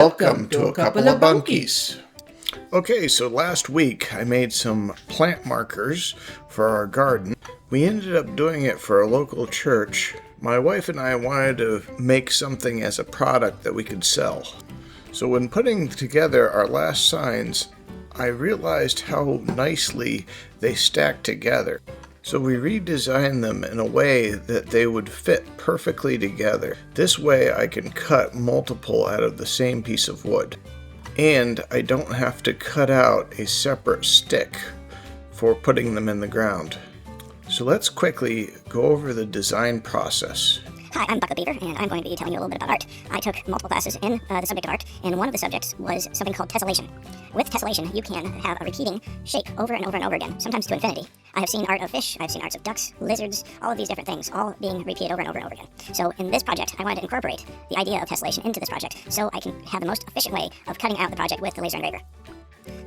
Welcome to a couple of bunkies. Okay, so last week I made some plant markers for our garden. We ended up doing it for a local church. My wife and I wanted to make something as a product that we could sell. So when putting together our last signs, I realized how nicely they stacked together. So we redesigned them in a way that they would fit perfectly together. This way I can cut multiple out of the same piece of wood. And I don't have to cut out a separate stick for putting them in the ground. So let's quickly go over the design process. Hi, I'm Bucket Beaver, and I'm going to be telling you a little bit about art. I took multiple classes in the subject of art, and one of the subjects was something called tessellation. With tessellation, you can have a repeating shape over and over and over again, sometimes to infinity. I have seen art of fish, I've seen arts of ducks, lizards, all of these different things, all being repeated over and over and over again. So in this project, I wanted to incorporate the idea of tessellation into this project, so I can have the most efficient way of cutting out the project with the laser engraver.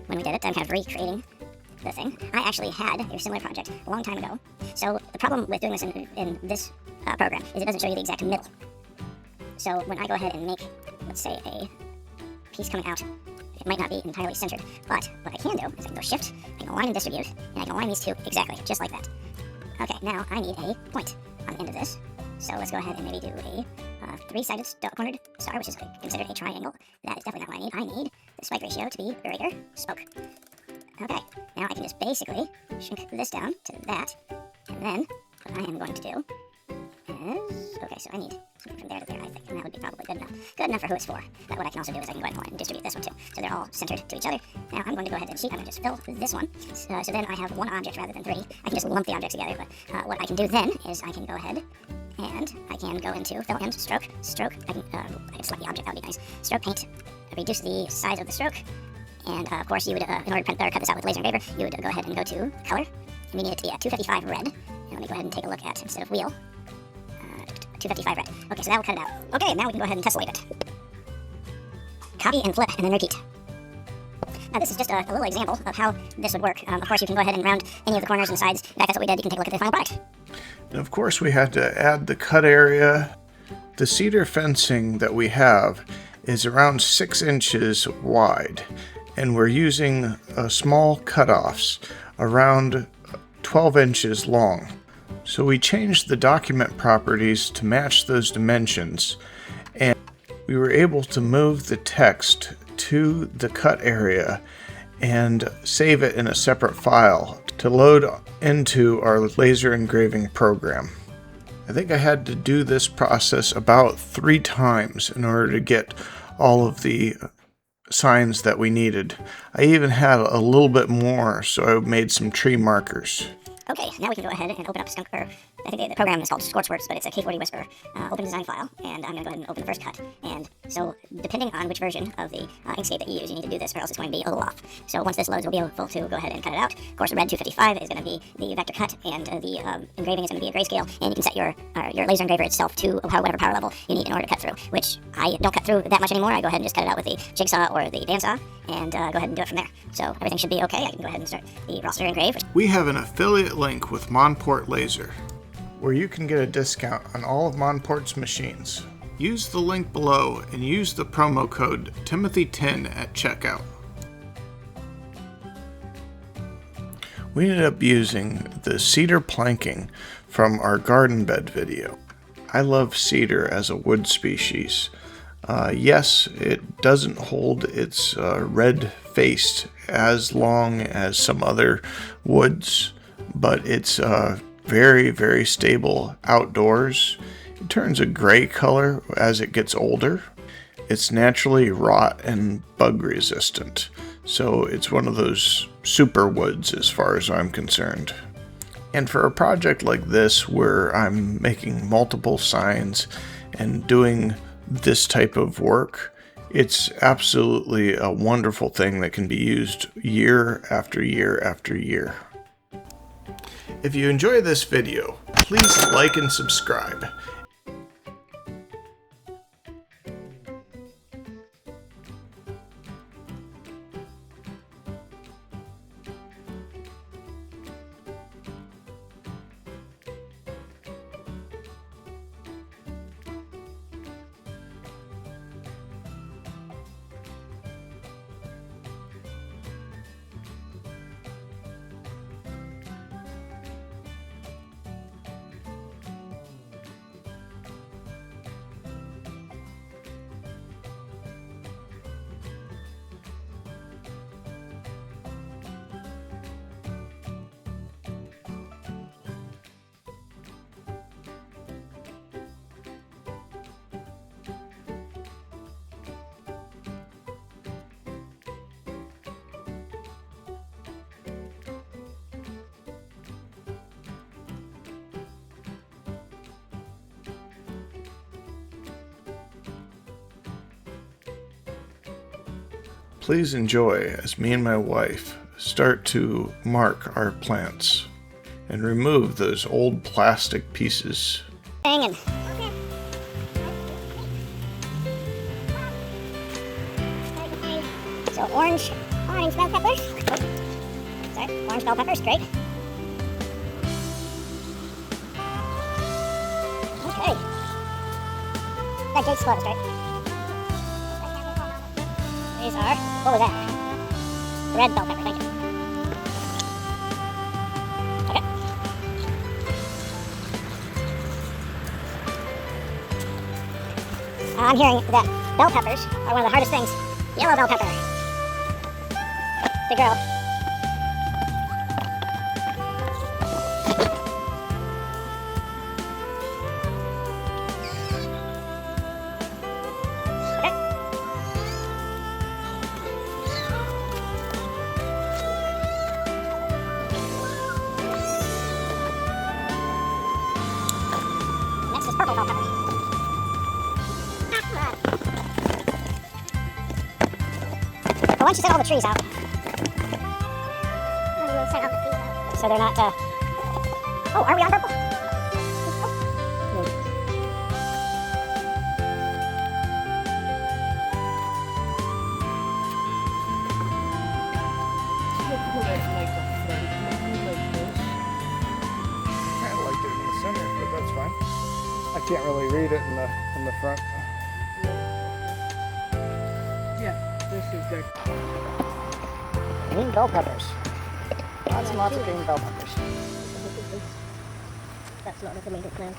When we did it, I'm kind of recreating the thing. I actually had a similar project a long time ago. So the problem with doing this in this program is it doesn't show you the exact middle. So when I go ahead and make, let's say, a piece coming out, it might not be entirely centered, but what I can do is I can go shift, I can align and distribute, and I can align these two exactly, just like that. Okay, now I need a point on the end of this. So let's go ahead and maybe do a three-sided cornered star, which is considered a triangle. That is definitely not what I need. I need the spike ratio to be greater spoke. Okay, now I can just basically shrink this down to that, and then what I am going to do is, okay, so I need something from there to there, I think, and that would be probably good enough. Good enough for who it's for. But what I can also do is I can go ahead and distribute this one too. So they're all centered to each other. Now I'm going to go ahead and cheat. I'm going to just fill this one. So then I have one object rather than three. I can just lump the objects together, but what I can do then is I can go ahead and I can go into fill and stroke. I can select the object, that would be nice. Stroke paint, reduce the size of the stroke. And of course you would, in order to cut this out with laser engraver, you would go ahead and go to color. And we need it to be at 255 red. And let me go ahead and take a look at, instead of wheel, 255 red. Okay, so that will cut it out. Okay, now we can go ahead and tessellate it. Copy and flip, and then repeat. Now this is just a little example of how this would work. Of course you can go ahead and round any of the corners and sides. In fact, that's what we did. You can take a look at the final product. And of course we had to add the cut area. The cedar fencing that we have is around 6 inches wide. And we're using small cutoffs around 12 inches long. So we changed the document properties to match those dimensions, and we were able to move the text to the cut area and save it in a separate file to load into our laser engraving program. I think I had to do this process about 3 times in order to get all of the signs that we needed. I even had a little bit more, so I made some tree markers. Okay, now we can go ahead and open up I think the program is called Scorchworks, but it's a K40 Whisper open design file, and I'm going to go ahead and open the first cut. And so, depending on which version of the Inkscape that you use, you need to do this, or else it's going to be a little off. So once this loads, we'll be able to go ahead and cut it out. Of course, the red 255 is going to be the vector cut, and the engraving is going to be a grayscale, and you can set your laser engraver itself to whatever power level you need in order to cut through, which I don't cut through that much anymore. I go ahead and just cut it out with the jigsaw or the bandsaw, and go ahead and do it from there. So everything should be okay. I can go ahead and start the roster engrave. We have an affiliate link with Monport Laser, where you can get a discount on all of Monport's machines. Use the link below and use the promo code Timothy10 at checkout. We ended up using the cedar planking from our garden bed video. I love cedar as a wood species. Yes, it doesn't hold its red face as long as some other woods, but it's very, very stable outdoors. It turns a gray color as it gets older. It's naturally rot and bug resistant, so it's one of those super woods as far as I'm concerned. And for a project like this, where I'm making multiple signs and doing this type of work, it's absolutely a wonderful thing that can be used year after year after year. If you enjoy this video, please like and subscribe. Please enjoy as me and my wife start to mark our plants and remove those old plastic pieces. Hanging. So orange bell peppers. Sorry, orange bell peppers, great. Okay. That gate's closed, right? These are, what was that? Red bell pepper, thank you. Okay. I'm hearing that bell peppers are one of the hardest things. Yellow bell pepper. To grow. Next is purple bell pepper. But once you set all the trees out, so they're not, oh, are we on purple? Kind of like it in the center, but that's fine. I can't really read it in the front. Yeah, this is the green bell peppers. Lots and lots of green bell peppers. That's not like a major plant.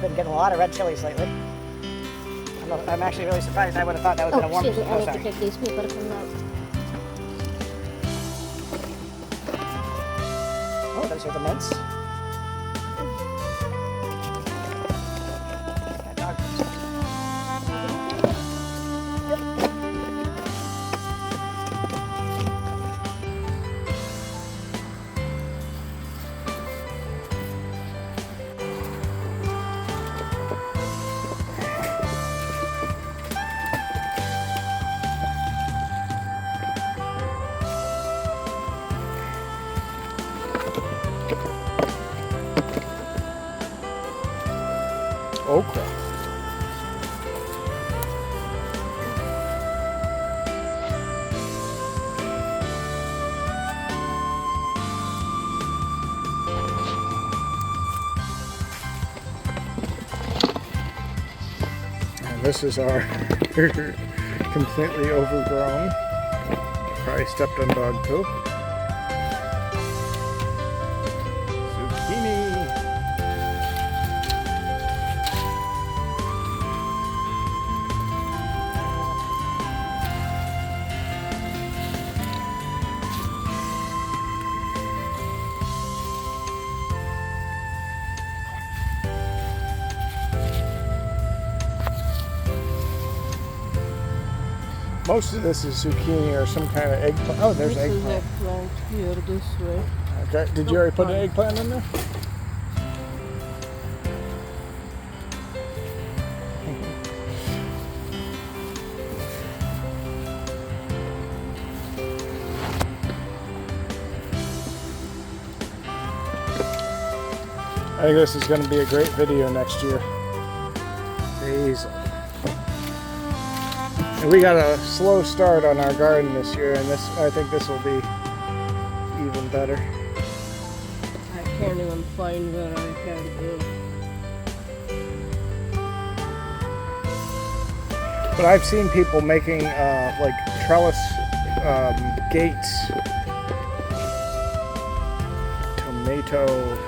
Been getting a lot of red chilies lately. I'm actually really surprised. I would have thought that would have been a warm. Excuse me, I need to take these people to come out. Oh, those are the mints. Okra. And this is our completely overgrown. Probably stepped on dog poop. Zucchini. Most of this is zucchini or some kind of eggplant. Oh, there's eggplant. Eggplant here this way. Okay. Did you already put an eggplant in there? I think this is going to be a great video next year. Basil. And we got a slow start on our garden this year, and I think this will be even better. I can't even find where I can go. But I've seen people making like trellis gates, tomato